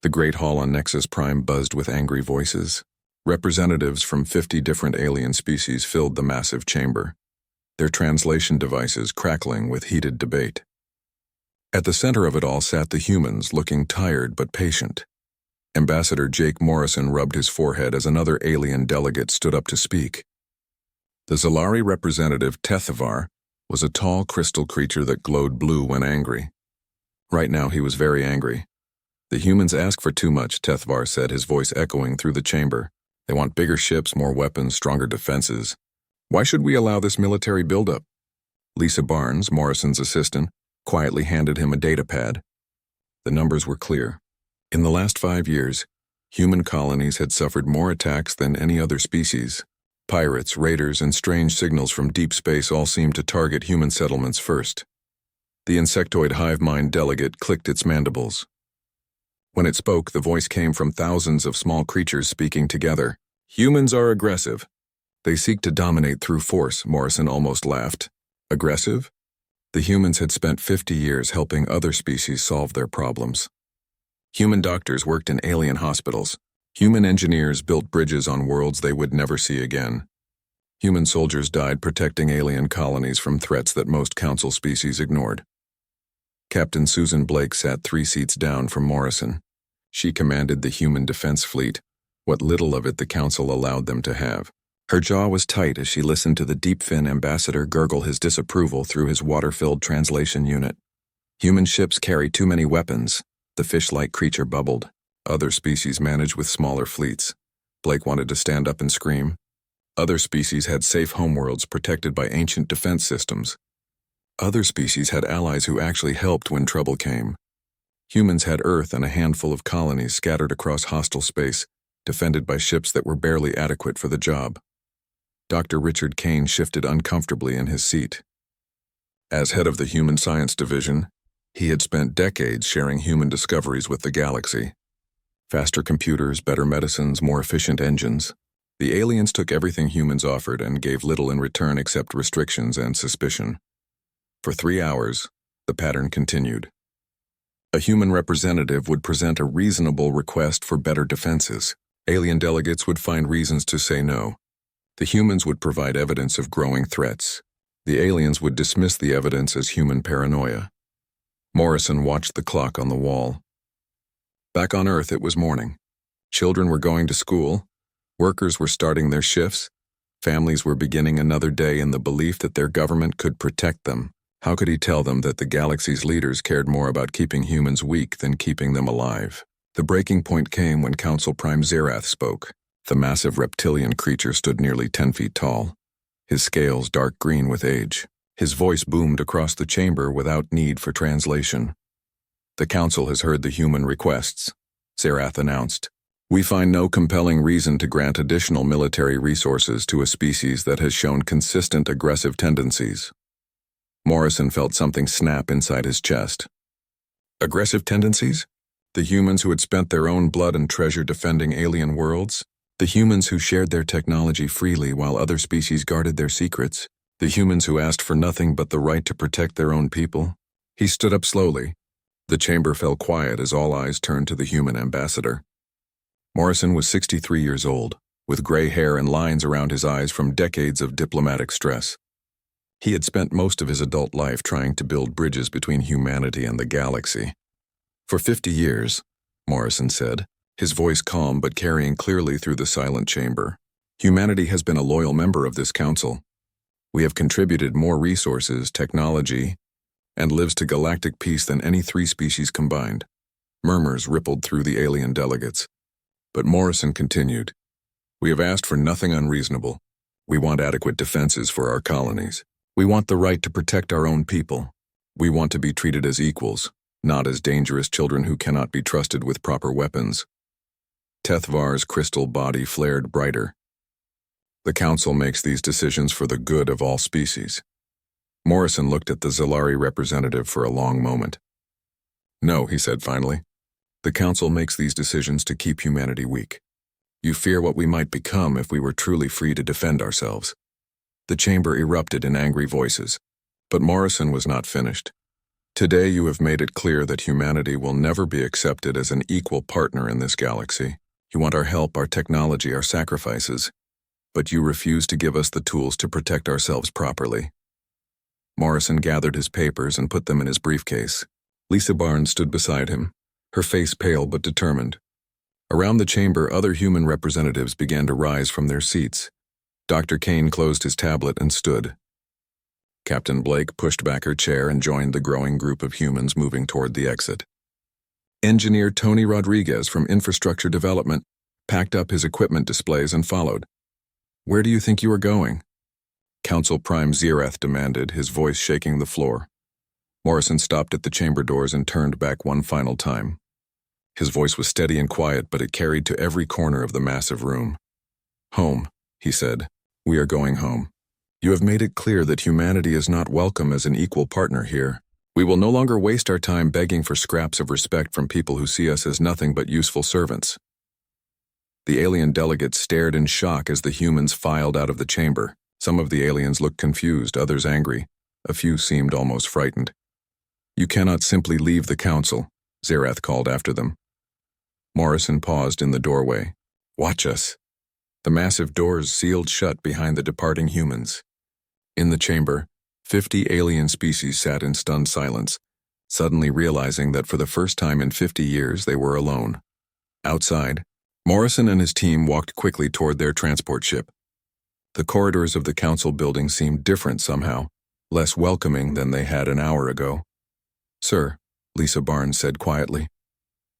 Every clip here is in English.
The Great Hall on Nexus Prime buzzed with angry voices. Representatives from 50 different alien species filled the massive chamber, their translation devices crackling with heated debate. At the center of it all sat the humans, looking tired but patient. Ambassador Jake Morrison rubbed his forehead as another alien delegate stood up to speak. The Zalari representative, Tethavar, was a tall crystal creature that glowed blue when angry. Right now he was very angry. The humans ask for too much, Tethavar said, his voice echoing through the chamber. They want bigger ships, more weapons, stronger defenses. Why should we allow this military buildup? Lisa Barnes, Morrison's assistant, quietly handed him a data pad. The numbers were clear. In the last 5 years, human colonies had suffered more attacks than any other species. Pirates, raiders, and strange signals from deep space all seemed to target human settlements first. The insectoid hive mind delegate clicked its mandibles. When it spoke, the voice came from thousands of small creatures speaking together. Humans are aggressive. They seek to dominate through force, Morrison almost laughed. Aggressive? The humans had spent 50 years helping other species solve their problems. Human doctors worked in alien hospitals. Human engineers built bridges on worlds they would never see again. Human soldiers died protecting alien colonies from threats that most council species ignored. Captain Susan Blake sat 3 seats down from Morrison. She commanded the human defense fleet, what little of it the council allowed them to have. Her jaw was tight as she listened to the deep-fin ambassador gurgle his disapproval through his water-filled translation unit. Human ships carry too many weapons, the fish-like creature bubbled. Other species managed with smaller fleets. Blake wanted to stand up and scream. Other species had safe homeworlds protected by ancient defense systems. Other species had allies who actually helped when trouble came. Humans had Earth and a handful of colonies scattered across hostile space, defended by ships that were barely adequate for the job. Dr. Richard Kane shifted uncomfortably in his seat. As head of the Human Science Division, he had spent decades sharing human discoveries with the Galxy. Faster computers, better medicines, more efficient engines. The aliens took everything humans offered and gave little in return except restrictions and suspicion. For 3 hours, the pattern continued. A human representative would present a reasonable request for better defenses. Alien delegates would find reasons to say no. The humans would provide evidence of growing threats. The aliens would dismiss the evidence as human paranoia. Morrison watched the clock on the wall. Back on Earth, it was morning. Children were going to school. Workers were starting their shifts. Families were beginning another day in the belief that their government could protect them. How could he tell them that the galaxy's leaders cared more about keeping humans weak than keeping them alive? The breaking point came when Council Prime Zerath spoke. The massive reptilian creature stood nearly 10 feet tall, his scales dark green with age. His voice boomed across the chamber without need for translation. The Council has heard the human requests, Zerath announced. We find no compelling reason to grant additional military resources to a species that has shown consistent aggressive tendencies. Morrison felt something snap inside his chest. Aggressive tendencies? The humans who had spent their own blood and treasure defending alien worlds? The humans who shared their technology freely while other species guarded their secrets? The humans who asked for nothing but the right to protect their own people? He stood up slowly. The chamber fell quiet as all eyes turned to the human ambassador. Morrison was 63 years old, with gray hair and lines around his eyes from decades of diplomatic stress. He had spent most of his adult life trying to build bridges between humanity and the galaxy. For 50 years, Morrison said, his voice calm but carrying clearly through the silent chamber, humanity has been a loyal member of this council. We have contributed more resources, technology, and lives to galactic peace than any 3 species combined. Murmurs rippled through the alien delegates. But Morrison continued, we have asked for nothing unreasonable. We want adequate defenses for our colonies. We want the right to protect our own people. We want to be treated as equals, not as dangerous children who cannot be trusted with proper weapons. Tethvar's crystal body flared brighter. The Council makes these decisions for the good of all species. Morrison looked at the Zalari representative for a long moment. No, he said finally. The Council makes these decisions to keep humanity weak. You fear what we might become if we were truly free to defend ourselves. The chamber erupted in angry voices, but Morrison was not finished. Today you have made it clear that humanity will never be accepted as an equal partner in this galaxy. You want our help, our technology, our sacrifices, but you refuse to give us the tools to protect ourselves properly. Morrison gathered his papers and put them in his briefcase. Lisa Barnes stood beside him, her face pale but determined. Around the chamber, other human representatives began to rise from their seats. Dr. Kane closed his tablet and stood. Captain Blake pushed back her chair and joined the growing group of humans moving toward the exit. Engineer Tony Rodriguez from Infrastructure Development packed up his equipment displays and followed. "Where do you think you are going?" Council Prime Zerath demanded, his voice shaking the floor. Morrison stopped at the chamber doors and turned back one final time. His voice was steady and quiet, but it carried to every corner of the massive room. "Home," he said. "We are going home. You have made it clear that humanity is not welcome as an equal partner here. We will no longer waste our time begging for scraps of respect from people who see us as nothing but useful servants." The alien delegates stared in shock as the humans filed out of the chamber. Some of the aliens looked confused, others angry. A few seemed almost frightened. "You cannot simply leave the council," Zerath called after them. Morrison paused in the doorway. "Watch us." The massive doors sealed shut behind the departing humans. In the chamber, 50 alien species sat in stunned silence, suddenly realizing that for the first time in 50 years they were alone. Outside, Morrison and his team walked quickly toward their transport ship. The corridors of the council building seemed different somehow, less welcoming than they had an hour ago. "Sir," Lisa Barnes said quietly,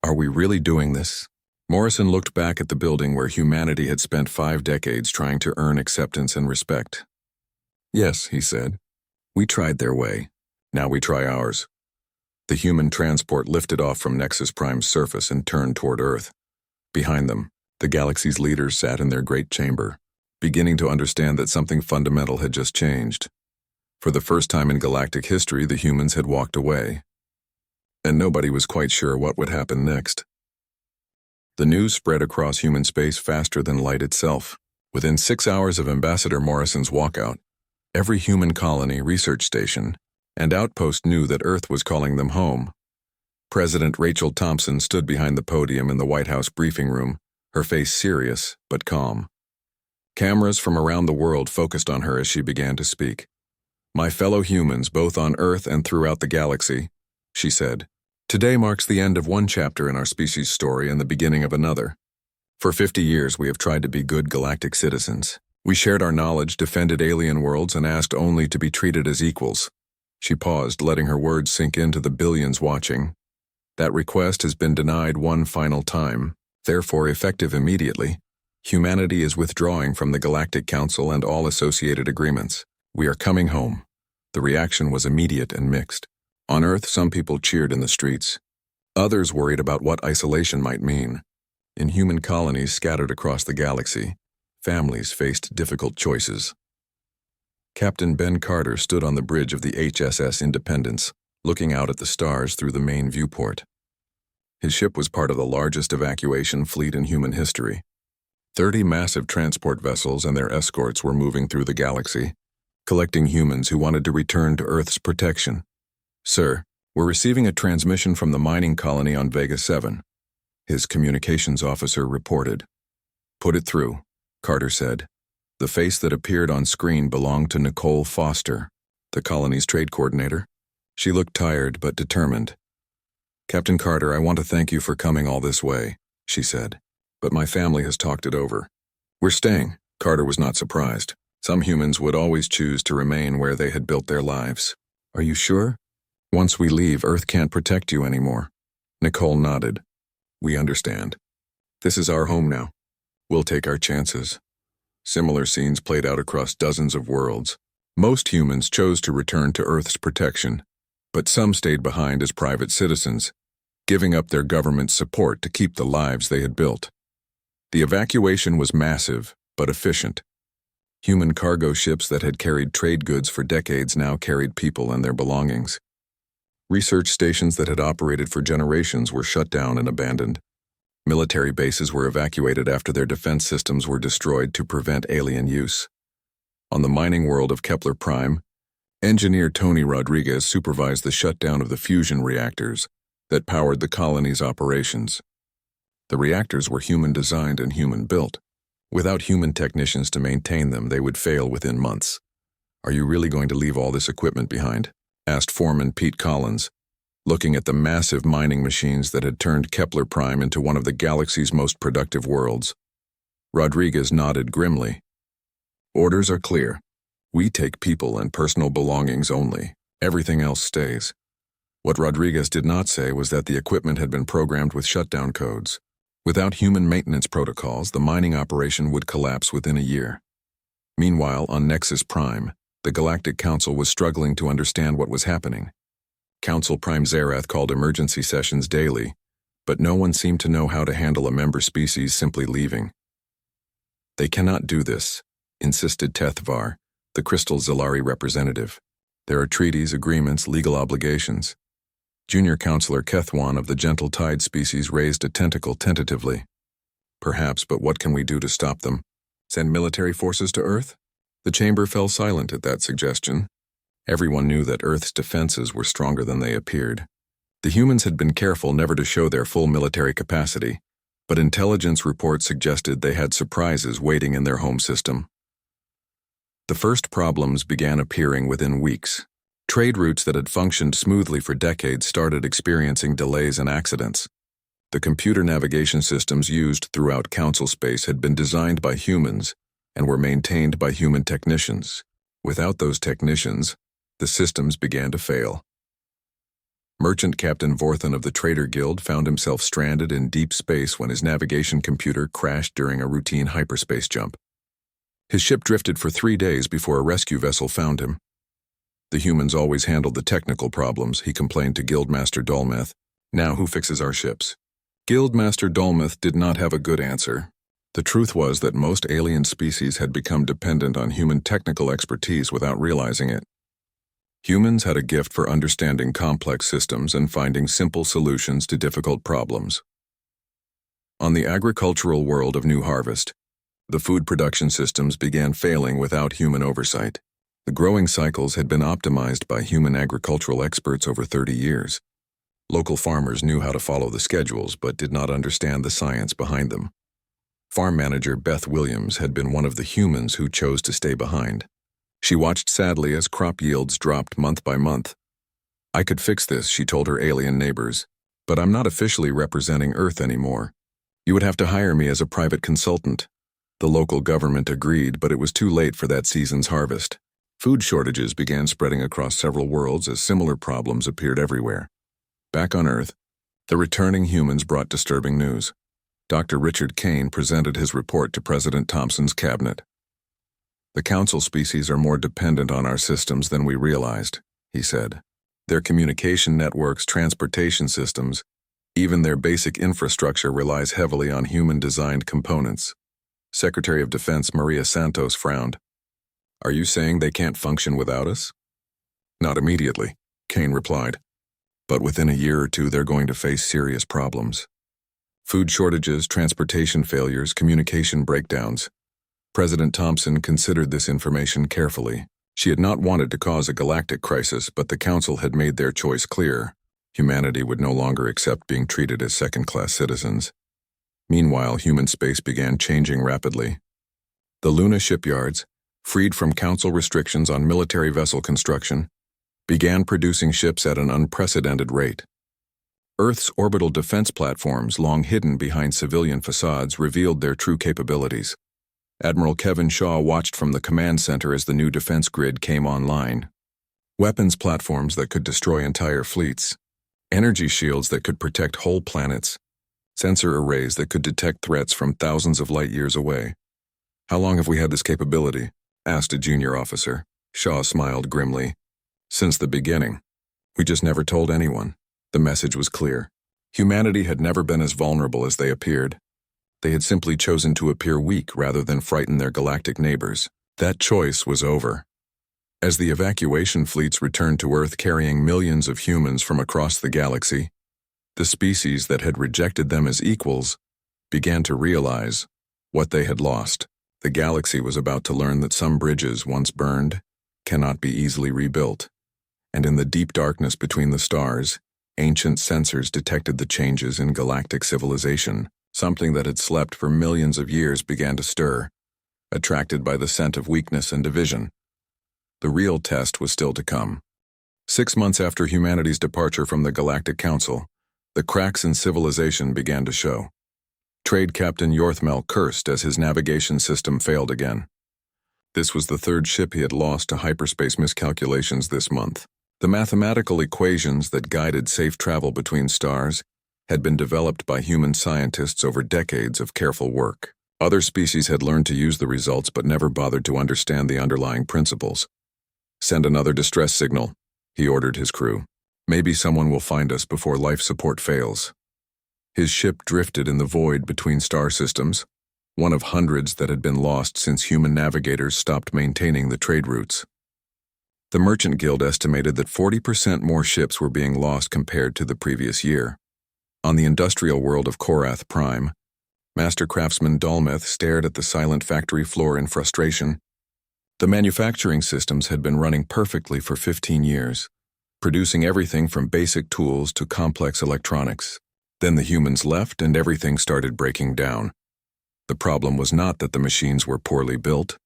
"are we really doing this?" Morrison looked back at the building where humanity had spent 5 decades trying to earn acceptance and respect. "Yes," he said. "We tried their way. Now we try ours." The human transport lifted off from Nexus Prime's surface and turned toward Earth. Behind them, the galaxy's leaders sat in their great chamber, beginning to understand that something fundamental had just changed. For the first time in galactic history, the humans had walked away, and nobody was quite sure what would happen next. The news spread across human space faster than light itself. Within 6 hours of Ambassador Morrison's walkout, every human colony, research station, and outpost knew that Earth was calling them home. President Rachel Thompson stood behind the podium in the White House briefing room, her face serious but calm. Cameras from around the world focused on her as she began to speak. "My fellow humans, both on Earth and throughout the galaxy," she said, "today marks the end of one chapter in our species' story and the beginning of another. For 50 years we have tried to be good galactic citizens. We shared our knowledge, defended alien worlds, and asked only to be treated as equals." She paused, letting her words sink into the billions watching. "That request has been denied one final time, therefore effective immediately. Humanity is withdrawing from the Galactic Council and all associated agreements. We are coming home." The reaction was immediate and mixed. On Earth, some people cheered in the streets. Others worried about what isolation might mean. In human colonies scattered across the galaxy, families faced difficult choices. Captain Ben Carter stood on the bridge of the HSS Independence, looking out at the stars through the main viewport. His ship was part of the largest evacuation fleet in human history. 30 massive transport vessels and their escorts were moving through the galaxy, collecting humans who wanted to return to Earth's protection. "Sir, we're receiving a transmission from the mining colony on Vega 7, his communications officer reported. "Put it through," Carter said. The face that appeared on screen belonged to Nicole Foster, the colony's trade coordinator. She looked tired but determined. "Captain Carter, I want to thank you for coming all this way," she said. "But my family has talked it over. We're staying." Carter was not surprised. Some humans would always choose to remain where they had built their lives. "Are you sure?" "Once we leave, Earth can't protect you anymore." Nicole nodded. "We understand. This is our home now. We'll take our chances." Similar scenes played out across dozens of worlds. Most humans chose to return to Earth's protection, but some stayed behind as private citizens, giving up their government's support to keep the lives they had built. The evacuation was massive, but efficient. Human cargo ships that had carried trade goods for decades now carried people and their belongings. Research stations that had operated for generations were shut down and abandoned. Military bases were evacuated after their defense systems were destroyed to prevent alien use. On the mining world of Kepler Prime, Engineer Tony Rodriguez supervised the shutdown of the fusion reactors that powered the colony's operations. The reactors were human-designed and human-built. Without human technicians to maintain them, they would fail within months. "Are you really going to leave all this equipment behind?" asked Foreman Pete Collins, looking at the massive mining machines that had turned Kepler Prime into one of the galaxy's most productive worlds. Rodriguez nodded grimly. "Orders are clear. We take people and personal belongings only. Everything else stays." What Rodriguez did not say was that the equipment had been programmed with shutdown codes. Without human maintenance protocols, the mining operation would collapse within a year. Meanwhile, on Nexus Prime, the Galactic Council was struggling to understand what was happening. Council Prime Zerath called emergency sessions daily, but no one seemed to know how to handle a member species simply leaving. "They cannot do this," insisted Tethvar, the Crystal Zalari representative. "There are treaties, agreements, legal obligations." Junior Counselor Kethwan of the Gentle Tide species raised a tentacle tentatively. "Perhaps, but what can we do to stop them? Send military forces to Earth?" The chamber fell silent at that suggestion. Everyone knew that Earth's defenses were stronger than they appeared. The humans had been careful never to show their full military capacity, but intelligence reports suggested they had surprises waiting in their home system. The first problems began appearing within weeks. Trade routes that had functioned smoothly for decades started experiencing delays and accidents. The computer navigation systems used throughout Council space had been designed by humans and were maintained by human technicians. Without those technicians, the systems began to fail. Merchant Captain Vorthan of the Trader Guild found himself stranded in deep space when his navigation computer crashed during a routine hyperspace jump. His ship drifted for 3 days before a rescue vessel found him. "The humans always handled the technical problems," he complained to Guildmaster Dolmeth. "Now who fixes our ships?" Guildmaster Dolmeth did not have a good answer. The truth was that most alien species had become dependent on human technical expertise without realizing it. Humans had a gift for understanding complex systems and finding simple solutions to difficult problems. On the agricultural world of New Harvest, the food production systems began failing without human oversight. The growing cycles had been optimized by human agricultural experts over 30 years. Local farmers knew how to follow the schedules but did not understand the science behind them. Farm manager Beth Williams had been one of the humans who chose to stay behind. She watched sadly as crop yields dropped month by month. "I could fix this," she told her alien neighbors, "but I'm not officially representing Earth anymore. You would have to hire me as a private consultant." The local government agreed, but it was too late for that season's harvest. Food shortages began spreading across several worlds as similar problems appeared everywhere. Back on Earth, the returning humans brought disturbing news. Dr. Richard Kane presented his report to President Thompson's cabinet. "The Council species are more dependent on our systems than we realized," he said. "Their communication networks, transportation systems, even their basic infrastructure relies heavily on human-designed components." Secretary of Defense Maria Santos frowned. "Are you saying they can't function without us?" "Not immediately," Kane replied. "But within a year or two they're going to face serious problems. Food shortages, transportation failures, communication breakdowns." President Thompson considered this information carefully. She had not wanted to cause a galactic crisis, but the Council had made their choice clear. Humanity would no longer accept being treated as second-class citizens. Meanwhile, human space began changing rapidly. The Luna shipyards, freed from Council restrictions on military vessel construction, began producing ships at an unprecedented rate. Earth's orbital defense platforms, long hidden behind civilian facades, revealed their true capabilities. Admiral Kevin Shaw watched from the command center as the new defense grid came online. Weapons platforms that could destroy entire fleets, energy shields that could protect whole planets, sensor arrays that could detect threats from thousands of light years away. "How long have we had this capability?" asked a junior officer. Shaw smiled grimly. "Since the beginning. We just never told anyone." The message was clear. Humanity had never been as vulnerable as they appeared. They had simply chosen to appear weak rather than frighten their galactic neighbors. That choice was over. As the evacuation fleets returned to Earth carrying millions of humans from across the galaxy, the species that had rejected them as equals began to realize what they had lost. The galaxy was about to learn that some bridges once burned cannot be easily rebuilt. And in the deep darkness between the stars, ancient sensors detected the changes in galactic civilization. Something that had slept for millions of years began to stir, attracted by the scent of weakness and division. The real test was still to come. 6 months after humanity's departure from the Galactic Council, the cracks in civilization began to show. Trade Captain Yorthmel cursed as his navigation system failed again. This was the third ship he had lost to hyperspace miscalculations this month. The mathematical equations that guided safe travel between stars had been developed by human scientists over decades of careful work. Other species had learned to use the results but never bothered to understand the underlying principles. "Send another distress signal," he ordered his crew. "Maybe someone will find us before life support fails." His ship drifted in the void between star systems, one of hundreds that had been lost since human navigators stopped maintaining the trade routes. The Merchant Guild estimated that 40% more ships were being lost compared to the previous year. On the industrial world of Korath Prime, Master Craftsman Dalmeth stared at the silent factory floor in frustration. The manufacturing systems had been running perfectly for 15 years, producing everything from basic tools to complex electronics. Then the humans left and everything started breaking down. The problem was not that the machines were poorly built.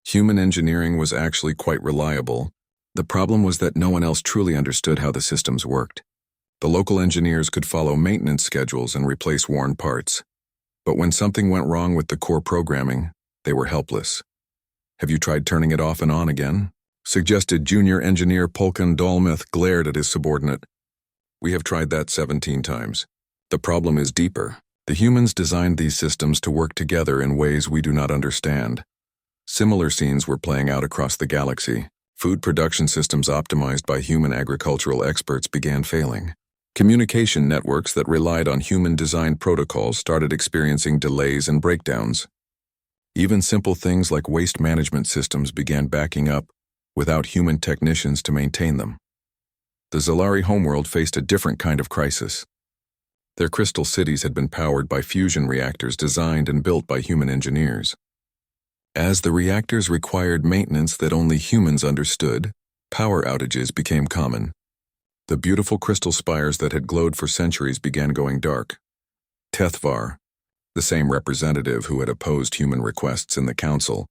Human engineering was actually quite reliable. The problem was that no one else truly understood how the systems worked. The local engineers could follow maintenance schedules and replace worn parts. But when something went wrong with the core programming, they were helpless. "Have you tried turning it off and on again?" suggested Junior Engineer Polkan Dalmeth glared at his subordinate. "We have tried that 17 times. The problem is deeper. The humans designed these systems to work together in ways we do not understand." Similar scenes were playing out across the galaxy. Food production systems optimized by human agricultural experts began failing. Communication networks that relied on human-designed protocols started experiencing delays and breakdowns. Even simple things like waste management systems began backing up without human technicians to maintain them. The Zalari homeworld faced a different kind of crisis. Their crystal cities had been powered by fusion reactors designed and built by human engineers. As the reactors required maintenance that only humans understood, power outages became common. The beautiful crystal spires that had glowed for centuries began going dark. Tethvar, the same representative who had opposed human requests in the council,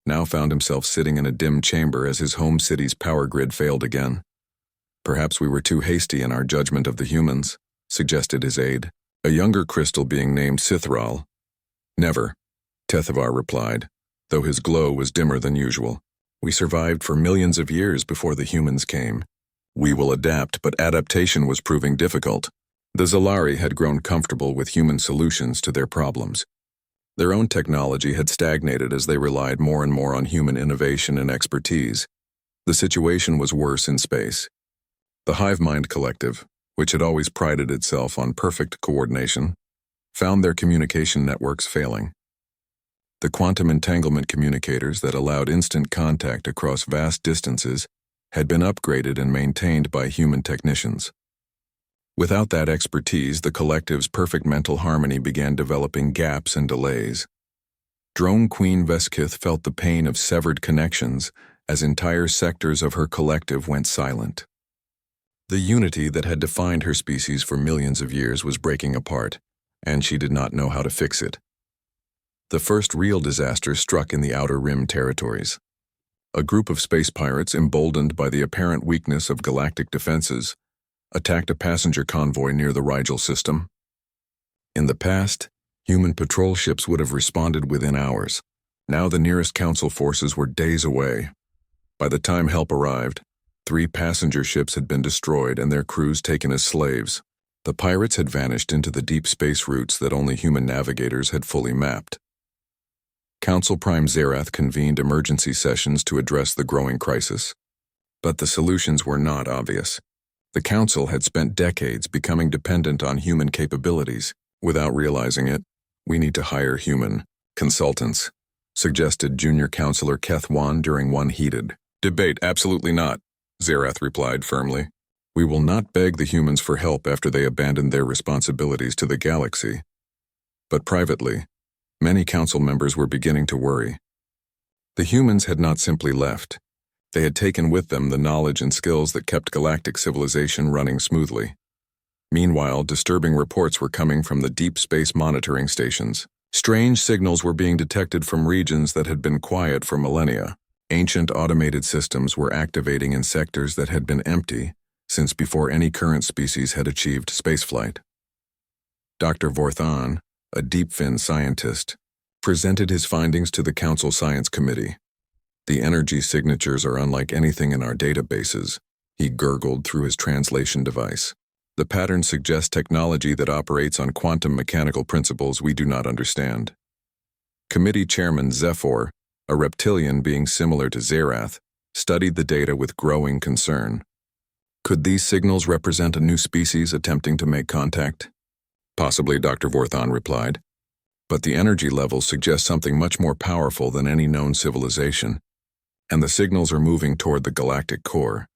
now found himself sitting in a dim chamber as his home city's power grid failed again. "Perhaps we were too hasty in our judgment of the humans," suggested his aide, a younger crystal being named Sithral. "Never," Tethvar replied, though his glow was dimmer than usual. "We survived for millions of years before the humans came. We will adapt, but adaptation was proving difficult." The Zalari had grown comfortable with human solutions to their problems. Their own technology had stagnated as they relied more and more on human innovation and expertise. The situation was worse in space. The Hive Mind Collective, which had always prided itself on perfect coordination, found their communication networks failing. The quantum entanglement communicators that allowed instant contact across vast distances had been upgraded and maintained by human technicians. Without that expertise, the collective's perfect mental harmony began developing gaps and delays. Drone Queen Veskith felt the pain of severed connections as entire sectors of her collective went silent. The unity that had defined her species for millions of years was breaking apart, and she did not know how to fix it. The first real disaster struck in the Outer Rim territories. A group of space pirates, emboldened by the apparent weakness of galactic defenses, attacked a passenger convoy near the Rigel system. In the past, human patrol ships would have responded within hours. Now the nearest council forces were days away. By the time help arrived, 3 passenger ships had been destroyed and their crews taken as slaves. The pirates had vanished into the deep space routes that only human navigators had fully mapped. Council Prime Zerath convened emergency sessions to address the growing crisis. But the solutions were not obvious. The Council had spent decades becoming dependent on human capabilities. Without realizing it, "We need to hire human consultants," suggested Junior Counselor Kethwan during one heated debate. "Absolutely not," Zerath replied firmly. "We will not beg the humans for help after they abandoned their responsibilities to the galaxy." But privately, many council members were beginning to worry. The humans had not simply left. They had taken with them the knowledge and skills that kept galactic civilization running smoothly. Meanwhile, disturbing reports were coming from the deep space monitoring stations. Strange signals were being detected from regions that had been quiet for millennia. Ancient automated systems were activating in sectors that had been empty since before any current species had achieved spaceflight. Dr. Vorthan, a deep-fin scientist, presented his findings to the Council Science Committee. "The energy signatures are unlike anything in our databases," he gurgled through his translation device. "The pattern suggests technology that operates on quantum mechanical principles we do not understand." Committee Chairman Zephyr, a reptilian being similar to Zerath, studied the data with growing concern. Could these signals represent a new species attempting to make contact? Possibly, Dr. Vorthan replied. But the energy levels suggest something much more powerful than any known civilization, and the signals are moving toward the galactic core.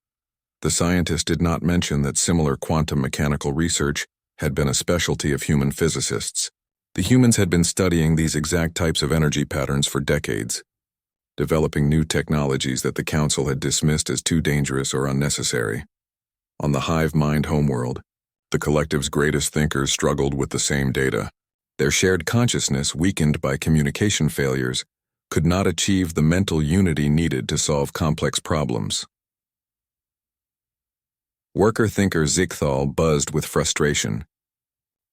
The scientist did not mention that similar quantum mechanical research had been a specialty of human physicists. The humans had been studying these exact types of energy patterns for decades, developing new technologies that the Council had dismissed as too dangerous or unnecessary. On the hive mind homeworld, the collective's greatest thinkers struggled with the same data. Their shared consciousness, weakened by communication failures, could not achieve the mental unity needed to solve complex problems. Worker-thinker Zichthal buzzed with frustration.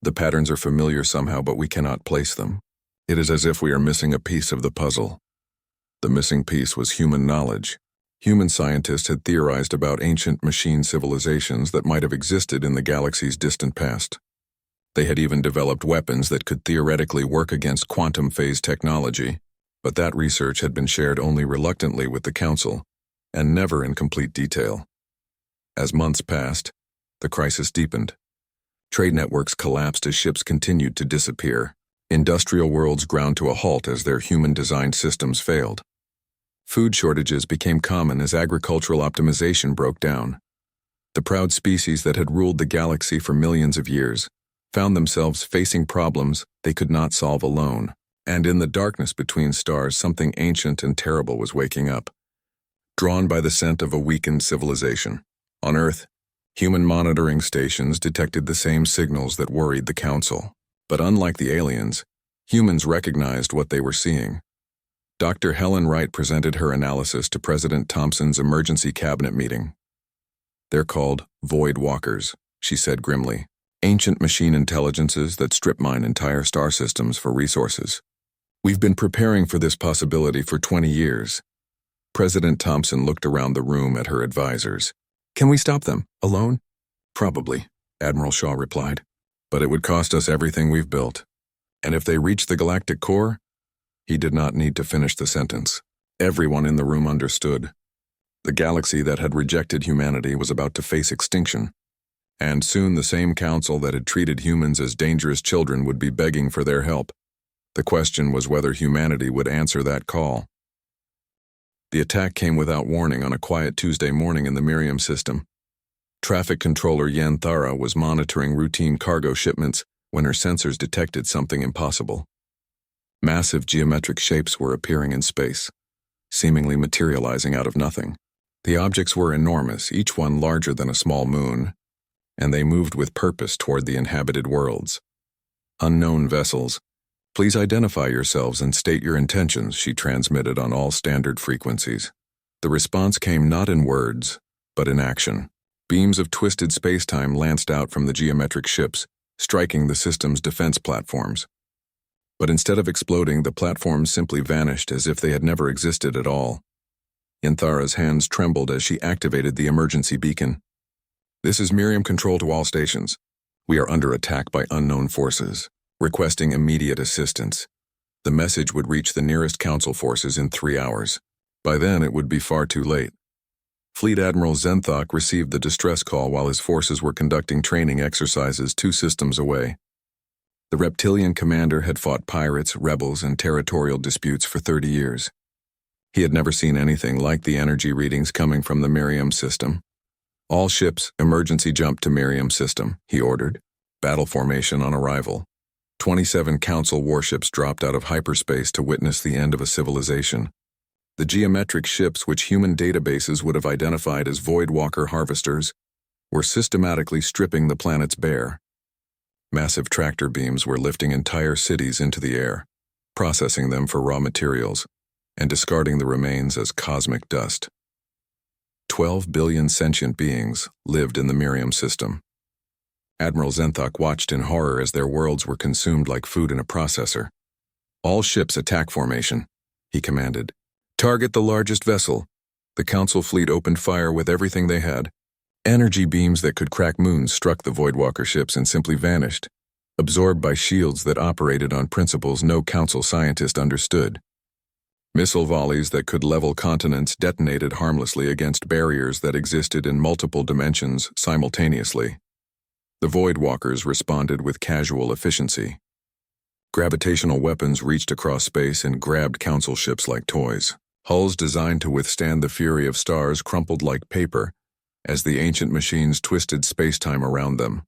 "The patterns are familiar somehow, but we cannot place them. It is as if we are missing a piece of the puzzle." The missing piece was human knowledge. Human scientists had theorized about ancient machine civilizations that might have existed in the galaxy's distant past. They had even developed weapons that could theoretically work against quantum phase technology, but that research had been shared only reluctantly with the Council, and never in complete detail. As months passed, the crisis deepened. Trade networks collapsed as ships continued to disappear. Industrial worlds ground to a halt as their human-designed systems failed. Food shortages became common as agricultural optimization broke down. The proud species that had ruled the galaxy for millions of years found themselves facing problems they could not solve alone. And in the darkness between stars, something ancient and terrible was waking up, drawn by the scent of a weakened civilization. On Earth, human monitoring stations detected the same signals that worried the Council. But unlike the aliens, humans recognized what they were seeing. Dr. Helen Wright presented her analysis to President Thompson's emergency cabinet meeting. "They're called void walkers," she said grimly. "Ancient machine intelligences that strip mine entire star systems for resources. We've been preparing for this possibility for 20 years. President Thompson looked around the room at her advisors. "Can we stop them, alone?" "Probably," Admiral Shaw replied. "But it would cost us everything we've built. And if they reach the galactic core..." He did not need to finish the sentence. Everyone in the room understood. The galaxy that had rejected humanity was about to face extinction. And soon the same council that had treated humans as dangerous children would be begging for their help. The question was whether humanity would answer that call. The attack came without warning on a quiet Tuesday morning in the Miriam system. Traffic controller Yen Thara was monitoring routine cargo shipments when her sensors detected something impossible. Massive geometric shapes were appearing in space, seemingly materializing out of nothing. The objects were enormous, each one larger than a small moon, and they moved with purpose toward the inhabited worlds. "Unknown vessels, please identify yourselves and state your intentions," she transmitted on all standard frequencies. The response came not in words, but in action. Beams of twisted spacetime lanced out from the geometric ships, striking the system's defense platforms. But instead of exploding, the platforms simply vanished as if they had never existed at all. Yanthara's hands trembled as she activated the emergency beacon. "This is Miriam Control to all stations. We are under attack by unknown forces, requesting immediate assistance." The message would reach the nearest Council forces in 3 hours. By then, it would be far too late. Fleet Admiral Zenthok received the distress call while his forces were conducting training exercises 2 systems away. The reptilian commander had fought pirates, rebels, and territorial disputes for 30 years. He had never seen anything like the energy readings coming from the Miriam system. "All ships, emergency jump to Miriam system," he ordered. Battle formation on arrival. 27 Council warships dropped out of hyperspace to witness the end of a civilization. The geometric ships which human databases would have identified as Voidwalker harvesters were systematically stripping the planets bare. Massive tractor beams were lifting entire cities into the air, processing them for raw materials, and discarding the remains as cosmic dust. 12 billion sentient beings lived in the Miriam system. Admiral Zenthok watched in horror as their worlds were consumed like food in a processor. "All ships attack formation," he commanded. "Target the largest vessel." The Council fleet opened fire with everything they had. Energy beams that could crack moons struck the Voidwalker ships and simply vanished, absorbed by shields that operated on principles no Council scientist understood. Missile volleys that could level continents detonated harmlessly against barriers that existed in multiple dimensions simultaneously. The Voidwalkers responded with casual efficiency. Gravitational weapons reached across space and grabbed Council ships like toys. Hulls designed to withstand the fury of stars crumpled like paper as the ancient machines twisted space-time around them.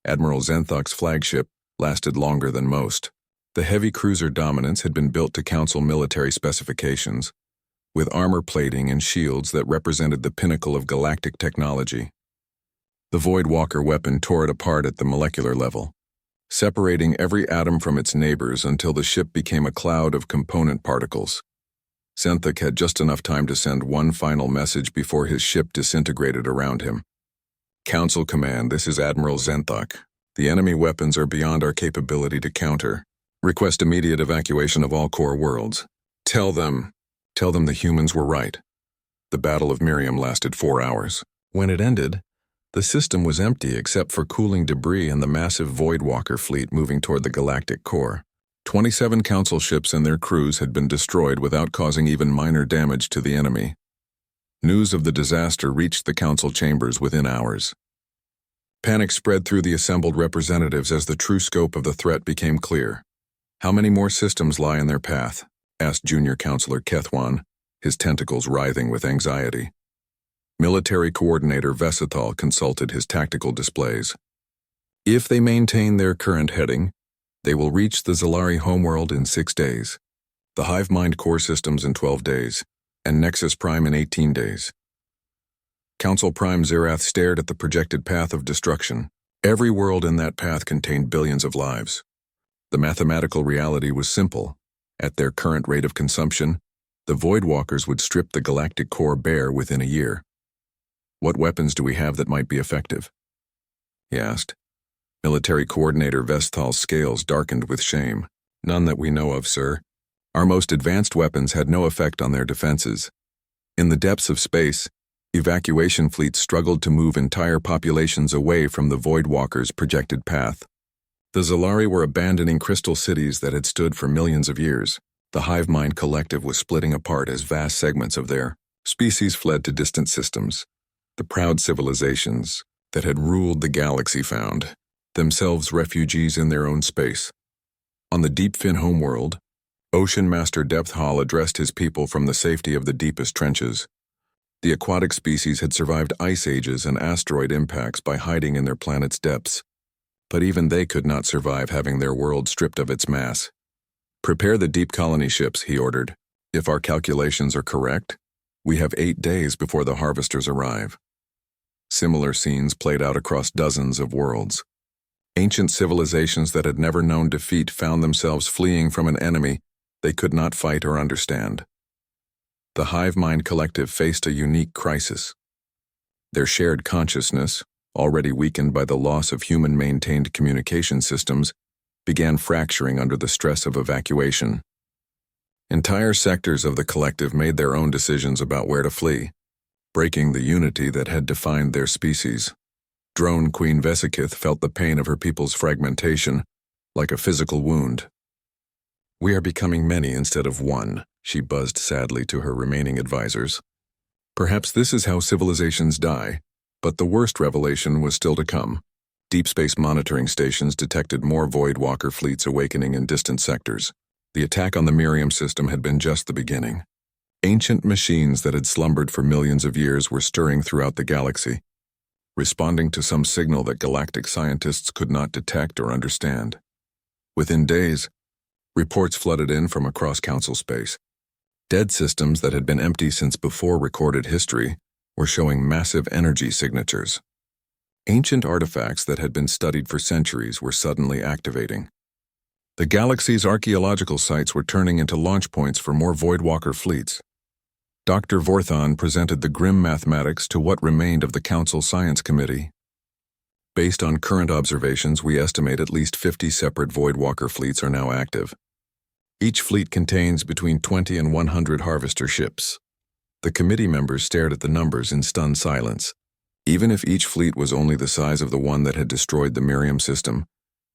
Admiral Zenthok's flagship lasted longer than most. The heavy cruiser Dominance had been built to Council military specifications, with armor plating and shields that represented the pinnacle of galactic technology. The Voidwalker weapon tore it apart at the molecular level, separating every atom from its neighbors until the ship became a cloud of component particles. Zenthok had just enough time to send one final message before his ship disintegrated around him. "Council Command, this is Admiral Zenthok. The enemy weapons are beyond our capability to counter. Request immediate evacuation of all core worlds. Tell them the humans were right." The Battle of Miriam lasted 4 hours. When it ended, the system was empty except for cooling debris and the massive Voidwalker fleet moving toward the galactic core. 27 Council ships and their crews had been destroyed without causing even minor damage to the enemy. News of the disaster reached the Council chambers within hours. Panic spread through the assembled representatives as the true scope of the threat became clear. "How many more systems lie in their path?" asked Junior Counselor Kethwan, his tentacles writhing with anxiety. Military Coordinator Vesethal consulted his tactical displays. "If they maintain their current heading, they will reach the Zalari homeworld in 6 days, the Hive Mind core systems in 12 days, and Nexus Prime in 18 days. Council Prime Zerath stared at the projected path of destruction. Every world in that path contained billions of lives. The mathematical reality was simple. At their current rate of consumption, the Voidwalkers would strip the galactic core bare within a year. "What weapons do we have that might be effective?" he asked. Military Coordinator Vesthal's scales darkened with shame. "None that we know of, sir. Our most advanced weapons had no effect on their defenses. In the depths of space, evacuation fleets struggled to move entire populations away from the Voidwalkers' projected path. The Zalari were abandoning crystal cities that had stood for millions of years. The Hive Mind Collective was splitting apart as vast segments of their species fled to distant systems. The proud civilizations that had ruled the galaxy found themselves refugees in their own space. On the Deep Fin homeworld, Ocean Master Depth Hall addressed his people from the safety of the deepest trenches. The aquatic species had survived ice ages and asteroid impacts by hiding in their planet's depths, but even they could not survive having their world stripped of its mass. "Prepare the deep colony ships," he ordered. "If our calculations are correct, we have 8 days before the harvesters arrive." Similar scenes played out across dozens of worlds. Ancient civilizations that had never known defeat found themselves fleeing from an enemy they could not fight or understand. The Hive Mind Collective faced a unique crisis. Their shared consciousness, already weakened by the loss of human-maintained communication systems, began fracturing under the stress of evacuation. Entire sectors of the collective made their own decisions about where to flee, breaking the unity that had defined their species. Drone Queen Vesikith felt the pain of her people's fragmentation like a physical wound. "We are becoming many instead of one," she buzzed sadly to her remaining advisors. Perhaps this is how civilizations die, but the worst revelation was still to come. Deep space monitoring stations detected more Voidwalker fleets awakening in distant sectors. The attack on the Miriam system had been just the beginning. Ancient machines that had slumbered for millions of years were stirring throughout the galaxy, responding to some signal that galactic scientists could not detect or understand. Within days, reports flooded in from across Council space. Dead systems that had been empty since before recorded history were showing massive energy signatures. Ancient artifacts that had been studied for centuries were suddenly activating. The galaxy's archaeological sites were turning into launch points for more Voidwalker fleets. Dr. Vorthon presented the grim mathematics to what remained of the Council Science Committee. Based on current observations, we estimate at least 50 separate Voidwalker fleets are now active. Each fleet contains between 20 and 100 harvester ships. The committee members stared at the numbers in stunned silence. Even if each fleet was only the size of the one that had destroyed the Miriam system,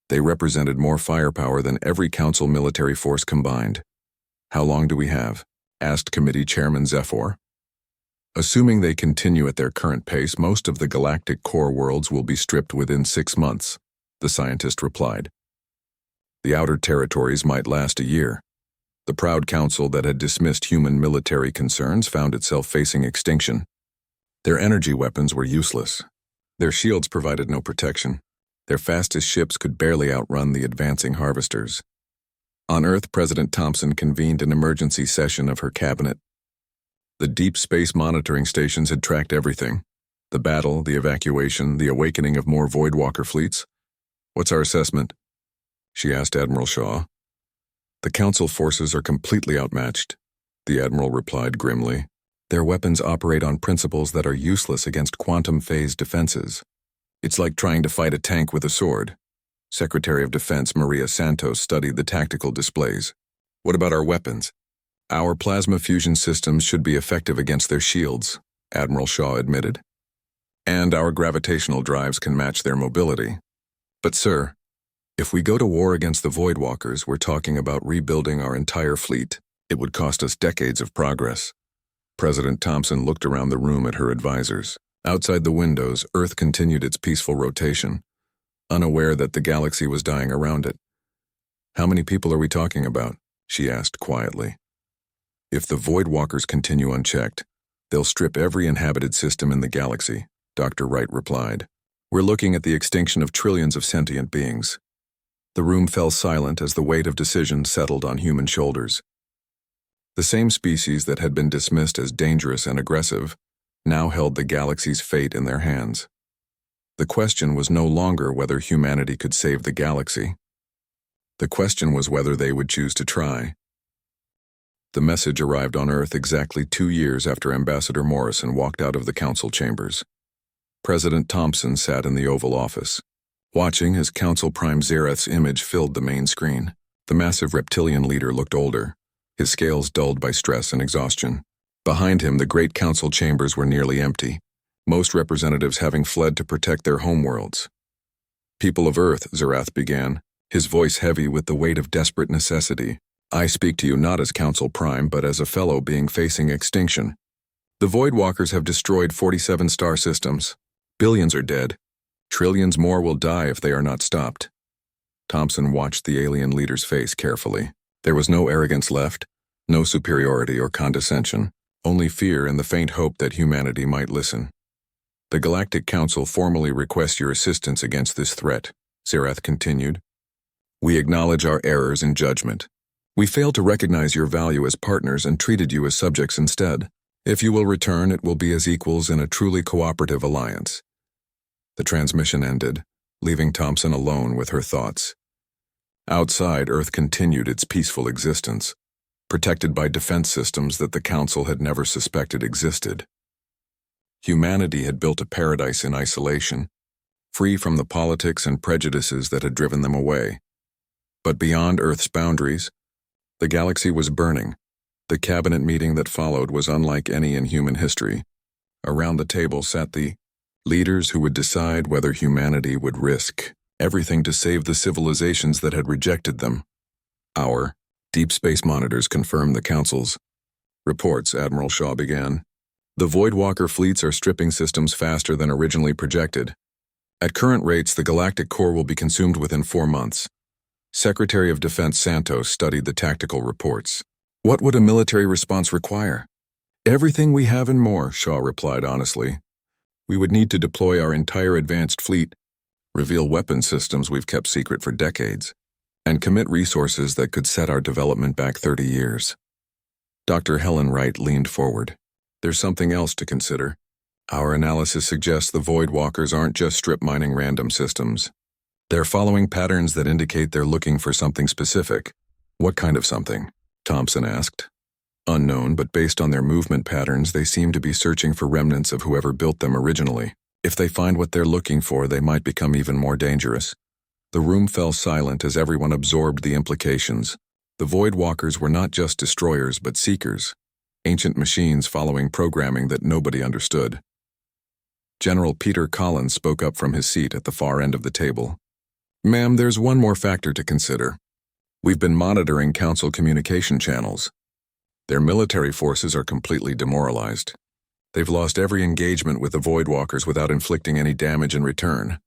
they represented more firepower than every Council military force combined. "How long do we have?" asked Committee Chairman Zephyr. "Assuming they continue at their current pace, most of the galactic core worlds will be stripped within 6 months," the scientist replied. The outer territories might last a year. The proud council that had dismissed human military concerns found itself facing extinction. Their energy weapons were useless. Their shields provided no protection. Their fastest ships could barely outrun the advancing harvesters. On Earth, President Thompson convened an emergency session of her cabinet. The deep space monitoring stations had tracked everything. The battle, the evacuation, the awakening of more Voidwalker fleets. "What's our assessment?" she asked Admiral Shaw. "The Council forces are completely outmatched," the Admiral replied grimly. "Their weapons operate on principles that are useless against quantum phase defenses. It's like trying to fight a tank with a sword." Secretary of Defense Maria Santos studied the tactical displays. "What about our weapons?" "Our plasma fusion systems should be effective against their shields," Admiral Shaw admitted. "And our gravitational drives can match their mobility. But sir, if we go to war against the Voidwalkers, we're talking about rebuilding our entire fleet. It would cost us decades of progress." President Thompson looked around the room at her advisors. Outside the windows, Earth continued its peaceful rotation, unaware that the galaxy was dying around it. "How many people are we talking about?" she asked quietly. "If the Voidwalkers continue unchecked, they'll strip every inhabited system in the galaxy," Dr. Wright replied. "We're looking at the extinction of trillions of sentient beings." The room fell silent as the weight of decision settled on human shoulders. The same species that had been dismissed as dangerous and aggressive now held the galaxy's fate in their hands. The question was no longer whether humanity could save the galaxy. The question was whether they would choose to try. The message arrived on Earth exactly 2 years after Ambassador Morrison walked out of the council chambers. President Thompson sat in the Oval Office, watching as Council Prime Zareth's image filled the main screen. The massive reptilian leader looked older, his scales dulled by stress and exhaustion. Behind him, the great council chambers were nearly empty, most representatives having fled to protect their homeworlds. "People of Earth," Zarath began, his voice heavy with the weight of desperate necessity. "I speak to you not as Council Prime, but as a fellow being facing extinction. The Voidwalkers have destroyed 47 star systems. Billions are dead. Trillions more will die if they are not stopped." Thompson watched the alien leader's face carefully. There was no arrogance left, no superiority or condescension, only fear and the faint hope that humanity might listen. "The Galactic Council formally requests your assistance against this threat," Zarath continued. "We acknowledge our errors in judgment. We failed to recognize your value as partners and treated you as subjects instead. If you will return, it will be as equals in a truly cooperative alliance." The transmission ended, leaving Thompson alone with her thoughts. Outside, Earth continued its peaceful existence, protected by defense systems that the Council had never suspected existed. Humanity had built a paradise in isolation, free from the politics and prejudices that had driven them away. But beyond Earth's boundaries, the galaxy was burning. The cabinet meeting that followed was unlike any in human history. Around the table sat the leaders who would decide whether humanity would risk everything to save the civilizations that had rejected them. Our deep space monitors confirmed the Council's reports, Admiral Shaw began. "The Voidwalker fleets are stripping systems faster than originally projected. At current rates, the galactic core will be consumed within 4 months. Secretary of Defense Santos studied the tactical reports. "What would a military response require?" "Everything we have and more," Shaw replied honestly. "We would need to deploy our entire advanced fleet, reveal weapon systems we've kept secret for decades, and commit resources that could set our development back 30 years. Dr. Helen Wright leaned forward. There's something else to consider. Our analysis suggests the Void Walkers aren't just strip mining random systems. They're following patterns that indicate they're looking for something specific. What kind of something? Thompson asked. Unknown, but based on their movement patterns, they seem to be searching for remnants of whoever built them originally. If they find what they're looking for, they might become even more dangerous. The room fell silent as everyone absorbed the implications. The Void Walkers were not just destroyers, but seekers. Ancient machines following programming that nobody understood. General Peter Collins spoke up from his seat at the far end of the table. Ma'am, there's one more factor to consider. We've been monitoring Council communication channels. Their military forces are completely demoralized. They've lost every engagement with the Void Walkers without inflicting any damage in return.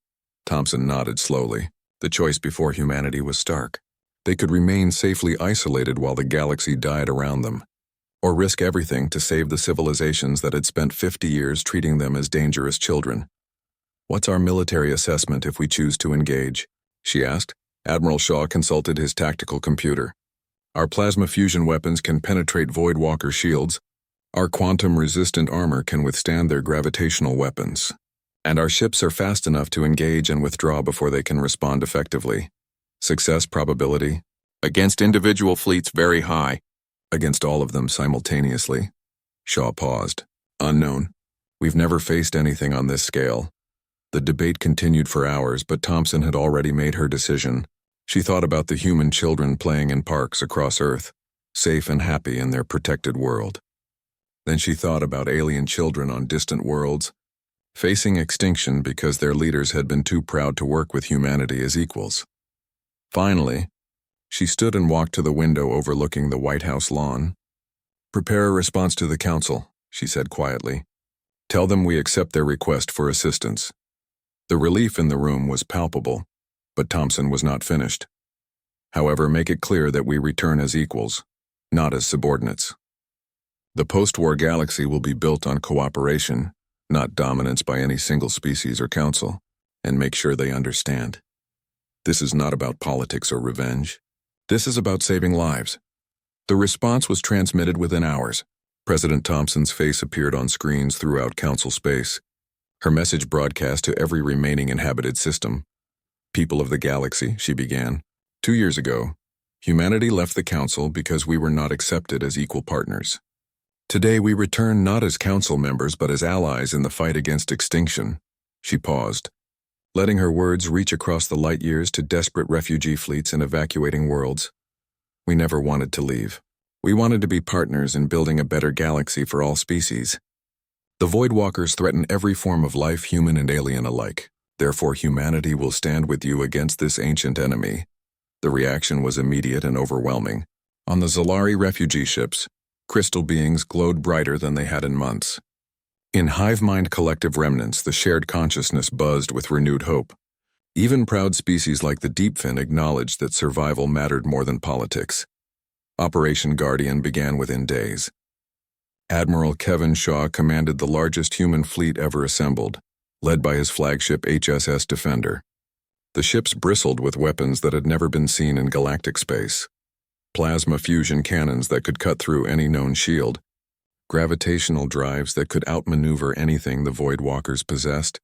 Thompson nodded slowly. The choice before humanity was stark. They could remain safely isolated while the galaxy died around them, or risk everything to save the civilizations that had spent 50 years treating them as dangerous children. What's our military assessment if we choose to engage? She asked. Admiral Shaw consulted his tactical computer. Our plasma fusion weapons can penetrate Void Walker shields. Our quantum-resistant armor can withstand their gravitational weapons. And our ships are fast enough to engage and withdraw before they can respond effectively. Success probability? Against individual fleets, very high. Against all of them simultaneously? Shaw paused. Unknown. We've never faced anything on this scale. The debate continued for hours, but Thompson had already made her decision. She thought about the human children playing in parks across Earth, safe and happy in their protected world. Then she thought about alien children on distant worlds, facing extinction because their leaders had been too proud to work with humanity as equals. Finally, she stood and walked to the window overlooking the White House lawn. Prepare a response to the Council, she said quietly. Tell them we accept their request for assistance. The relief in the room was palpable, but Thompson was not finished. However, make it clear that we return as equals, not as subordinates. The post-war galaxy will be built on cooperation, not dominance by any single species or council, and make sure they understand. This is not about politics or revenge. This is about saving lives. The response was transmitted within hours. President Thompson's face appeared on screens throughout Council space. Her message broadcast to every remaining inhabited system. People of the galaxy, she began. 2 years ago, humanity left the Council because we were not accepted as equal partners. Today we return not as Council members but as allies in the fight against extinction. She paused, letting her words reach across the light years to desperate refugee fleets in evacuating worlds. We never wanted to leave. We wanted to be partners in building a better galaxy for all species. The Void Walkers threaten every form of life, human and alien alike. Therefore, humanity will stand with you against this ancient enemy. The reaction was immediate and overwhelming. On the Zalari refugee ships, crystal beings glowed brighter than they had in months. In hive-mind collective remnants, the shared consciousness buzzed with renewed hope. Even proud species like the Deepfin acknowledged that survival mattered more than politics. Operation Guardian began within days. Admiral Kevin Shaw commanded the largest human fleet ever assembled, led by his flagship HSS Defender. The ships bristled with weapons that had never been seen in galactic space. Plasma fusion cannons that could cut through any known shield, gravitational drives that could outmaneuver anything the Void Walkers possessed,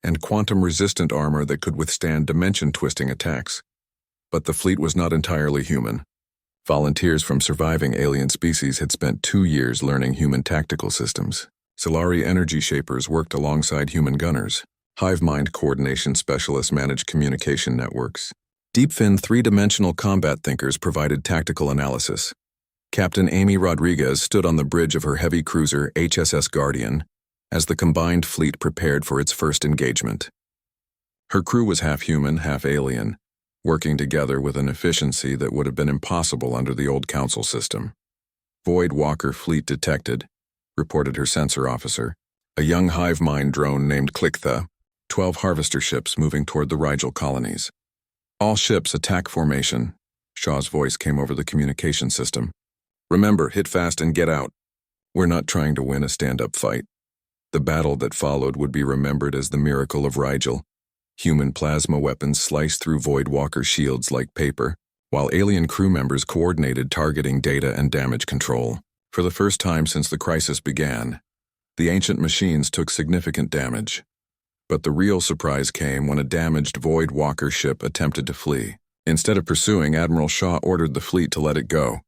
and quantum-resistant armor that could withstand dimension-twisting attacks. But the fleet was not entirely human. Volunteers from surviving alien species had spent 2 years learning human tactical systems. Solari energy shapers worked alongside human gunners. Hive-mind coordination specialists managed communication networks. Deepfin three-dimensional combat thinkers provided tactical analysis. Captain Amy Rodriguez stood on the bridge of her heavy cruiser HSS Guardian as the combined fleet prepared for its first engagement. Her crew was half human, half alien, working together with an efficiency that would have been impossible under the old Council system. Void Walker fleet detected, reported her sensor officer. A young hive mind drone named Cliktha, 12 harvester ships moving toward the Rigel colonies. All ships attack formation. Shaw's voice came over the communication system. Remember, hit fast and get out. We're not trying to win a stand-up fight. The battle that followed would be remembered as the miracle of Rigel. Human plasma weapons sliced through Void Walker shields like paper, while alien crew members coordinated targeting data and damage control. For the first time since the crisis began, the ancient machines took significant damage. But the real surprise came when a damaged Void Walker ship attempted to flee. Instead of pursuing, Admiral Shaw ordered the fleet to let it go.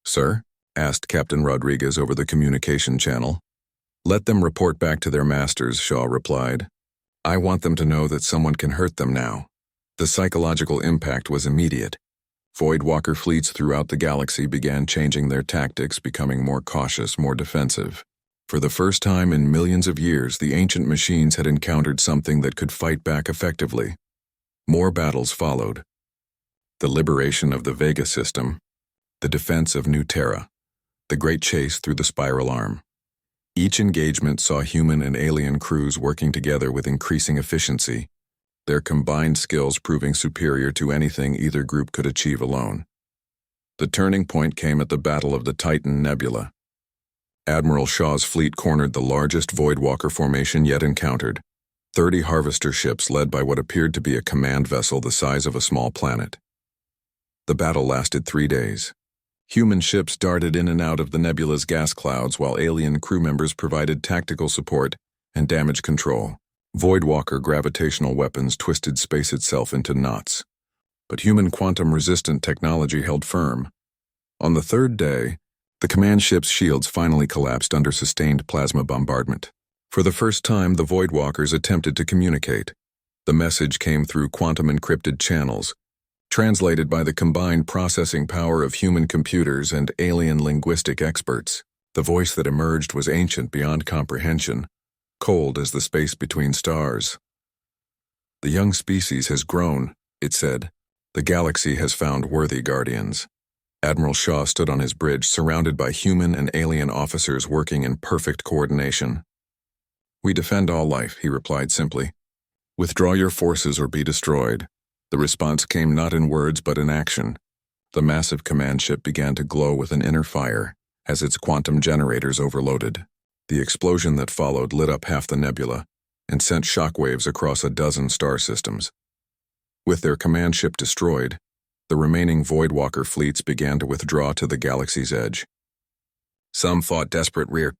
"Sir?" asked Captain Rodriguez over the communication channel. "Let them report back to their masters," Shaw replied. "I want them to know that someone can hurt them now." The psychological impact was immediate. Void Walker fleets throughout the galaxy began changing their tactics, becoming more cautious, more defensive. For the first time in millions of years, the ancient machines had encountered something that could fight back effectively. More battles followed. The liberation of the Vega system, the defense of New Terra, the great chase through the Spiral Arm. Each engagement saw human and alien crews working together with increasing efficiency, their combined skills proving superior to anything either group could achieve alone. The turning point came at the Battle of the Titan Nebula. Admiral Shaw's fleet cornered the largest Voidwalker formation yet encountered, 30 harvester ships led by what appeared to be a command vessel the size of a small planet. The battle lasted 3 days. Human ships darted in and out of the nebula's gas clouds while alien crew members provided tactical support and damage control. Voidwalker gravitational weapons twisted space itself into knots, but human quantum-resistant technology held firm. On the 3rd day, the command ship's shields finally collapsed under sustained plasma bombardment. For the first time, the Voidwalkers attempted to communicate. The message came through quantum-encrypted channels, translated by the combined processing power of human computers and alien linguistic experts. The voice that emerged was ancient beyond comprehension, cold as the space between stars. "The young species has grown," it said. "The galaxy has found worthy guardians." Admiral Shaw stood on his bridge, surrounded by human and alien officers working in perfect coordination. "We defend all life," he replied simply. "Withdraw your forces or be destroyed." The response came not in words but in action. The massive command ship began to glow with an inner fire as its quantum generators overloaded. The explosion that followed lit up half the nebula and sent shockwaves across a dozen star systems. With their command ship destroyed, the remaining Voidwalker fleets began to withdraw to the galaxy's edge. Some fought desperate rear